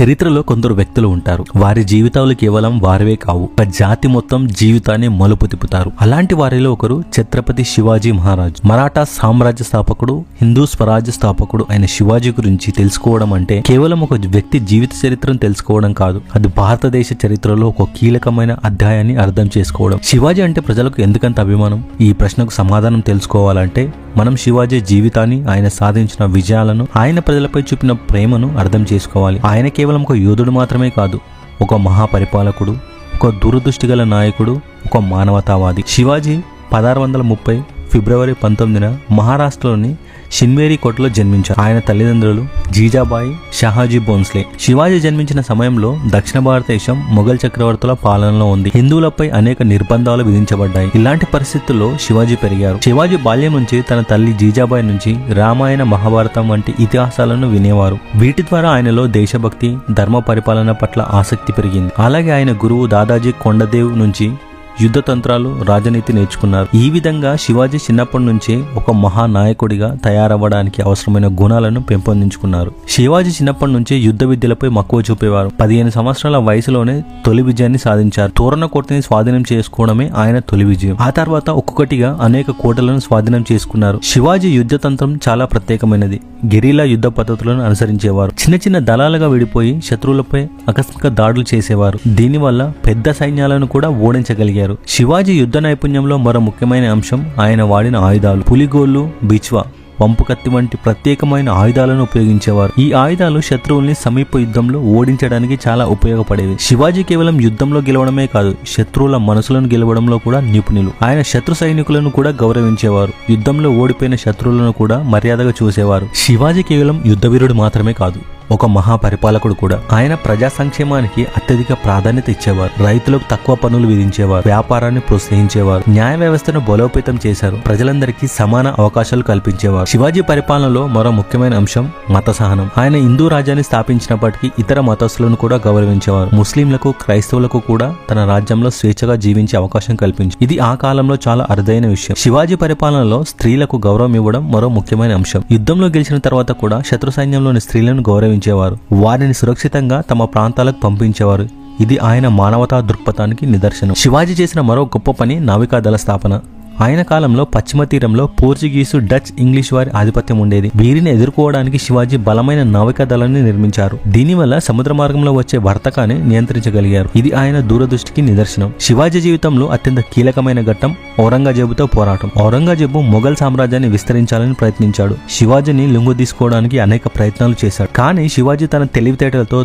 చరిత్రలో కొందరు వ్యక్తులు ఉంటారు. వారి జీవితాలు కేవలం వారివే కావు, ఒక జాతి మొత్తం జీవితాన్ని మలుపు తిప్పుతారు. అలాంటి వారిలో ఒకరు ఛత్రపతి శివాజీ మహారాజ్. మరాఠా సామ్రాజ్య స్థాపకుడు, హిందూ స్వరాజ్య స్థాపకుడు అయిన శివాజీ గురించి తెలుసుకోవడం అంటే కేవలం ఒక వ్యక్తి జీవిత చరిత్రను తెలుసుకోవడం కాదు, అది భారతదేశ చరిత్రలో ఒక కీలకమైన అధ్యాయాన్ని అర్థం చేసుకోవడం. శివాజీ అంటే ప్రజలకు ఎందుకంత అభిమానం? ఈ ప్రశ్నకు సమాధానం తెలుసుకోవాలంటే మనం శివాజీ జీవితాన్ని, ఆయన సాధించిన విజయాలను, ఆయన ప్రజలపై చూపిన ప్రేమను అర్థం చేసుకోవాలి. ఆయన కేవలం ఒక యోధుడు మాత్రమే కాదు, ఒక మహాపరిపాలకుడు, ఒక దూరదృష్టిగల నాయకుడు, ఒక మానవతావాది. శివాజీ 1630 ఫిబ్రవరి 19న మహారాష్ట్రలోని షిన్వేరి కోటలో జన్మించారు. ఆయన తల్లిదండ్రులు జీజాబాయి, షాహాజీ భోన్స్లే. శివాజీ జన్మించిన సమయంలో దక్షిణ భారతదేశం మొఘల్ చక్రవర్తుల పాలనలో ఉంది. హిందువులపై అనేక నిర్బంధాలు విధించబడ్డాయి. ఇలాంటి పరిస్థితుల్లో శివాజీ పెరిగారు. శివాజీ బాల్యం నుంచి తన తల్లి జీజాబాయి నుంచి రామాయణ, మహాభారతం వంటి ఇతిహాసాలను వినేవారు. వీటి ద్వారా ఆయనలో దేశభక్తి, ధర్మ పరిపాలన పట్ల ఆసక్తి పెరిగింది. అలాగే ఆయన గురువు దాదాజీ కొండదేవ్ నుంచి యుద్ధ తంత్రాలు, రాజనీతి నేర్చుకున్నారు. ఈ విధంగా శివాజీ చిన్నప్పటి నుంచే ఒక మహానాయకుడిగా తయారవ్వడానికి అవసరమైన గుణాలను పెంపొందించుకున్నారు. శివాజీ చిన్నప్పటి నుంచే యుద్ధ విద్యలపై మక్కువ చూపేవారు. 15 సంవత్సరాల వయసులోనే తొలి విజయాన్ని సాధించారు. తోరణ కోటని స్వాధీనం చేసుకోవడమే ఆయన తొలి విజయం. ఆ తర్వాత ఒక్కొక్కటిగా అనేక కోటలను స్వాధీనం చేసుకున్నారు. శివాజీ యుద్ధ తంత్రం చాలా ప్రత్యేకమైనది. గెరిలా యుద్ధ పద్ధతులను అనుసరించేవారు. చిన్న చిన్న దళాలుగా విడిపోయి శత్రువులపై ఆకస్మిక దాడులు చేసేవారు. దీనివల్ల పెద్ద సైన్యాలను కూడా ఓడించగలిగారు. శివాజీ యుద్ధ నైపుణ్యంలో మరో ముఖ్యమైన అంశం ఆయన వాడిన ఆయుధాలు. పులిగోళ్లు, బిచ్వా, వంపు కత్తి వంటి ప్రత్యేకమైన ఆయుధాలను ఉపయోగించేవారు. ఈ ఆయుధాలు శత్రువుల్ని సమీప యుద్ధంలో ఓడించడానికి చాలా ఉపయోగపడేవి. శివాజీ కేవలం యుద్ధంలో గెలవడమే కాదు, శత్రువుల మనసులను గెలవడంలో కూడా నిపుణులు. ఆయన శత్రు సైనికులను కూడా గౌరవించేవారు. యుద్ధంలో ఓడిపోయిన శత్రువులను కూడా మర్యాదగా చూసేవారు. శివాజీ కేవలం యుద్ధవీరుడు మాత్రమే కాదు, ఒక మహాపరిపాలకుడు కూడా. ఆయన ప్రజా సంక్షేమానికి అత్యధిక ప్రాధాన్యత ఇచ్చేవారు. రైతులకు తక్కువ పన్నులు విధించేవారు. వ్యాపారాన్ని ప్రోత్సహించేవారు. న్యాయ వ్యవస్థను బలోపేతం చేశారు. ప్రజలందరికీ సమాన అవకాశాలు కల్పించేవారు. శివాజీ పరిపాలనలో మరో ముఖ్యమైన అంశం మత సహనం. ఆయన హిందూ రాజ్యాన్ని స్థాపించినప్పటికీ ఇతర మతస్థులను కూడా గౌరవించేవారు. ముస్లింలకు, క్రైస్తవులకు కూడా తన రాజ్యంలో స్వేచ్ఛగా జీవించే అవకాశం కల్పించారు. ఇది ఆ కాలంలో చాలా అరుదైన విషయం. శివాజీ పరిపాలనలో స్త్రీలకు గౌరవం ఇవ్వడం మరో ముఖ్యమైన అంశం. యుద్ధంలో గెలిచిన తర్వాత కూడా శత్రు సైన్యంలోని స్త్రీలను గౌరవించారు. వారిని సురక్షితంగా తమ ప్రాంతాలకు పంపించేవారు. ఇది ఆయన మానవతా దృక్పథానికి నిదర్శనం. శివాజీ చేసిన మరో గొప్ప పని నావికాదళ స్థాపన. ఆయన కాలంలో పశ్చిమ తీరంలో పోర్చుగీసు, డచ్, ఇంగ్లీష్ వారి ఆధిపత్యం ఉండేది. వీరిని ఎదుర్కోవడానికి శివాజీ బలమైన నావికా దళాన్ని నిర్మించారు. దీనివల్ల సముద్ర మార్గంలో వచ్చే వర్తకాన్ని నియంత్రించగలిగారు. ఇది ఆయన దూరదృష్టికి నిదర్శనం. శివాజీ జీవితంలో అత్యంత కీలకమైన ఘట్టం ఔరంగజేబుతో పోరాటం. ఔరంగజేబు మొఘల్ సామ్రాజ్యాన్ని విస్తరించాలని ప్రయత్నించాడు. శివాజీని లొంగదీసుకోవడానికి అనేక ప్రయత్నాలు చేశాడు. కానీ శివాజీ తన తెలివితేటలతో